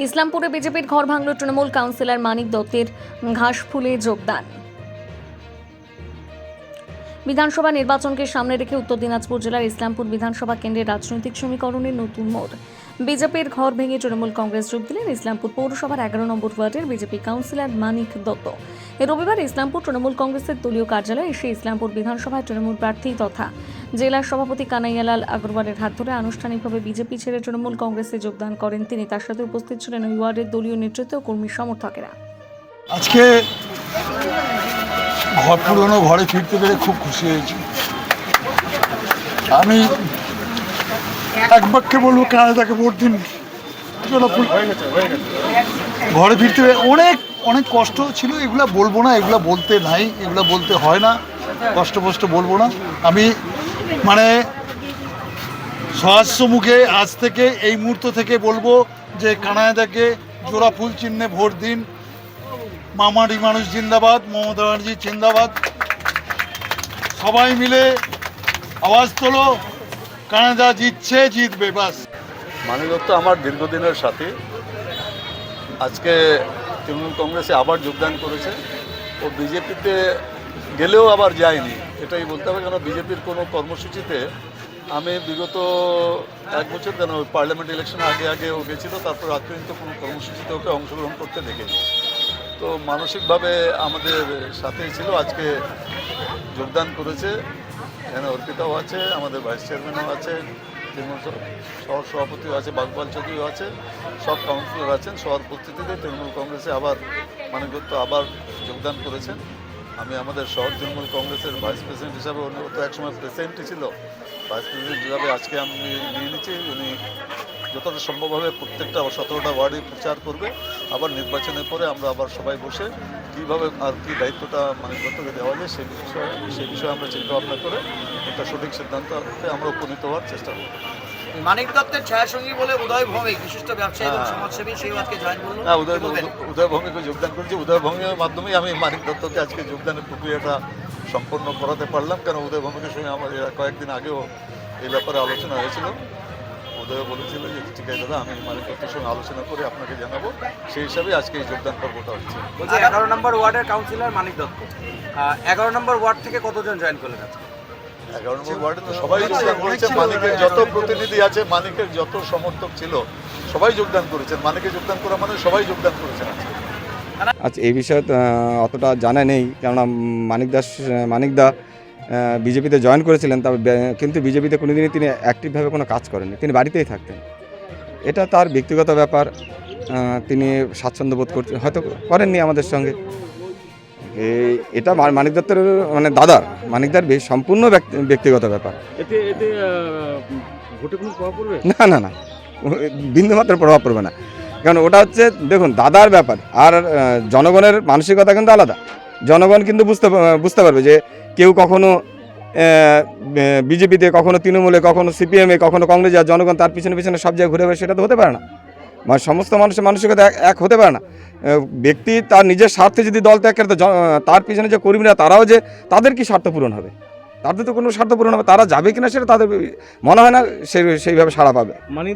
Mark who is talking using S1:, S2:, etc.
S1: ইসলামপুরে বিজেপির ঘর ভাঙল তৃণমূল কাউন্সিলর মানিক দত্তের ঘাসফুলে যোগদান। বিধানসভা নির্বাচনকে সামনে রেখে উত্তর দিনাজপুর জেলার ইসলামপুর বিধানসভা কেন্দ্রের রাজনৈতিক সমীকরণের নতুন মোড়। বিজেপির ঘর ভেঙে তৃণমূল কংগ্রেস যোগ দিলেন ইসলামপুর পৌরসভার 11 নম্বর ওয়ার্ডের বিজেপি কাউন্সিলর মানিক দত্ত। রবিবার ইসলামপুর তৃণমূল কংগ্রেসের দলীয় কার্যালয়ে এসে ইসলামপুর বিধানসভায় তৃণমূল প্রার্থী তথা জেলা সভাপতি কানাইয়ালাল আগরওয়ালের হাত ধরে আনুষ্ঠানিকভাবে বিজেপি ছেড়ে তৃণমূল কংগ্রেসে যোগদান করেন তিনি। তার সাথে উপস্থিত ছিলেন ওই ওয়ার্ডের দলীয় নেতৃত্ব ও কর্মী সমর্থকেরা।
S2: আজকে পুরনো ঘরে ফিরতে পেরে খুব খুশি হয়েছি। আমি এক বাক্যে বলবো, কানাডাকে ভোট দিন। ঘরে ফিরতে পেরে অনেক অনেক কষ্ট ছিল, এগুলা বলবো না, এগুলা বলতে নাই, এগুলা বলতে হয় না, কষ্ট বলবো না। আমি সহস্র মুখে আজ থেকে এই মুহূর্ত থেকে বলবো যে কানাডাকে জোড়া ফুল চিহ্নে ভোট দিন। মামারি মানুষ জিন্দাবাদ, মমতা ব্যানার্জি জিন্দাবাদ। সবাই মিলে আওয়াজ তোলো, কানাডা জিতছে, জিতবে, বাস।
S3: মানিক দত্ত আমার দীর্ঘদিনের সাথী, আজকে তৃণমূল কংগ্রেসে আবার যোগদান করেছে। ও বিজেপিতে গেলেও আবার যায়নি, এটাই বলতে হবে। কেন বিজেপির কোনো কর্মসূচিতে আমি বিগত এক বছর কেন পার্লামেন্ট ইলেকশন আগে ও গেছিলো, তারপর আজ পর্যন্ত কোনো কর্মসূচিতে ওকে অংশগ্রহণ করতে দেখিনি। তো মানসিকভাবে আমাদের সাথেই ছিল, আজকে যোগদান করেছে। এখানে অর্পিতাও আছে, আমাদের ভাইস চেয়ারম্যানও আছে, তৃণমূল শহর সভাপতিও আছে, বাগপাল চৌধুরীও আছে, সব কাউন্সিলর আছেন। সবার উপস্থিতিতে তৃণমূল কংগ্রেসে আবার মানিক দত্ত আবার যোগদান করেছেন। আমি আমাদের শহর তৃণমূল কংগ্রেসের ভাইস প্রেসিডেন্ট হিসাবে, অন্য তো একসময় প্রেসিডেন্টই ছিল, ভাইস প্রেসিডেন্ট হিসাবে আজকে আমি নিয়ে নিচ্ছি। উনি যতটা সম্ভবভাবে প্রত্যেকটা 17টা ওয়ার্ডে প্রচার করবে। আবার নির্বাচনের পরে আমরা আবার সবাই বসে কীভাবে আর কি দায়িত্বটা মানিক দত্তকে দেওয়া যায় সেই বিষয়ে আমরা চিন্তা ভাবনা করে একটা সঠিক সিদ্ধান্তে আমরা উপনীত হওয়ার চেষ্টা করব।
S4: মানিক দত্তের ছায়াসঙ্গী বলে উদয় ভৌমিক, বিশিষ্ট ব্যবসায়ী এবং সমাজসেবী, সেই আজকে জয়েন করলো।
S3: হ্যাঁ, উদয় ভৌমিকও যোগদান করেছি। উদয় ভৌমিকের মাধ্যমেই আমি মানিক দত্তকে আজকে যোগদানের প্রক্রিয়াটা সম্পন্ন করাতে পারলাম। কেন উদয় ভৌমিকের সঙ্গে আমার কয়েকদিন আগেও এই ব্যাপারে আলোচনা হয়েছিল। উদয় বলেছিল যে ঠিক আছে দাদা, আমি মানিক দত্তের সঙ্গে আলোচনা করে আপনাকে জানাবো। সেই হিসাবে আজকে এই যোগদান পর্বটা হচ্ছে।
S4: 11 নম্বর ওয়ার্ডের কাউন্সিলর মানিক দত্ত, 11 নম্বর ওয়ার্ড থেকে কতজন জয়েন করলেন আজকে?
S3: 11 নম্বর ওয়ার্ডে তো সবাই যোগদান করেছে। মানিকের যত প্রতিনিধি আছে, মানিকের যত সমর্থক ছিল, সবাই যোগদান করেছেন। মানিকে যোগদান করা মানে সবাই যোগদান করেছেন আজকে।
S5: আচ্ছা, এই বিষয়ে অতটা জানা নেই, কেননা মানিকদা বিজেপিতে জয়েন করেছিলেন, তবে কিন্তু বিজেপিতে কোনোদিনই তিনি অ্যাক্টিভভাবে কোনো কাজ করেননি, তিনি বাড়িতেই থাকতেন। এটা তার ব্যক্তিগত ব্যাপার, তিনি স্বাচ্ছন্দ্য বোধ করতে হয়তো করেননি আমাদের সঙ্গে। এটা মানিক দত্তের দাদার, মানিকদার সম্পূর্ণ ব্যক্তিগত ব্যাপার।
S6: ভোটে কোনো প্রভাব পড়বে?
S5: না, বিন্দুমাত্র প্রভাব পড়বে না। কারণ ওটা হচ্ছে, দেখুন, দাদার ব্যাপার আর জনগণের মানসিকতা কিন্তু আলাদা। জনগণ কিন্তু বুঝতে পারবে যে কেউ কখনো বিজেপিতে, কখনো তৃণমূলে, কখনো সিপিএমে, কখনো কংগ্রেসে, আর জনগণ তার পিছনে সব জায়গায় ঘুরে বেড়াবে, সেটা তো হতে পারে না। সমস্ত মানুষের মানসিকতা এক হতে পারে না। ব্যক্তি তার নিজের স্বার্থে যদি দল ত্যাগ করে, তার পিছনে যে কর্মীরা, তারাও যে তাদের কি স্বার্থ পূরণ হবে, তাদের তো কোনো স্বার্থ পূরণ হবে, তারা যাবে কিনা সেটা তাদের মনে হয় না সেইভাবে সাড়া পাবে।
S6: মানে